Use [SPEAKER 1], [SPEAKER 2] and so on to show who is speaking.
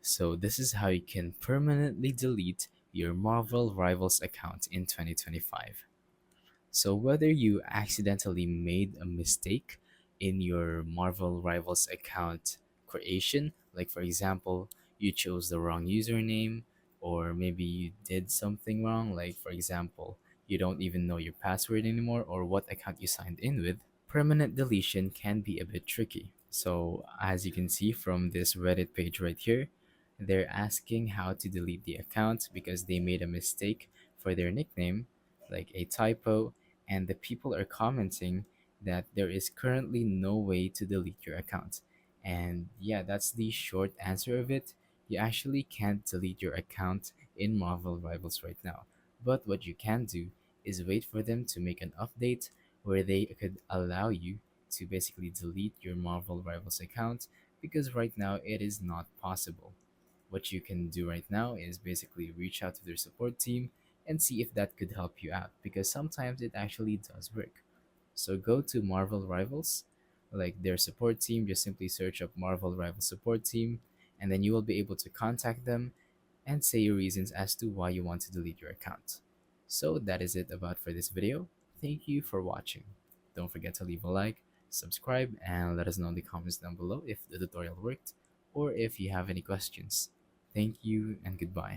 [SPEAKER 1] So this is how you can permanently delete your Marvel Rivals account in 2025. So whether you accidentally made a mistake in your Marvel Rivals account creation, like for example, you chose the wrong username, or maybe you did something wrong, like for example, you don't even know your password anymore or what account you signed in with, permanent deletion can be a bit tricky. So, as you can see from this Reddit page right here, they're asking how to delete the account because they made a mistake for their nickname, like a typo, and the people are commenting that there is currently no way to delete your account. And yeah, that's the short answer of it. You actually can't delete your account in Marvel Rivals right now. But what you can do is wait for them to make an update where they could allow you to basically delete your Marvel Rivals account because right now it is not possible. What you can do right now is basically reach out to their support team and see if that could help you out because sometimes it actually does work. So go to Marvel Rivals, like their support team, just simply search up Marvel Rivals support team, and then you will be able to contact them and say your reasons as to why you want to delete your account. So that is it about for this video. Thank you for watching. Don't forget to leave a like, subscribe, and let us know in the comments down below if the tutorial worked or if you have any questions. Thank you and goodbye.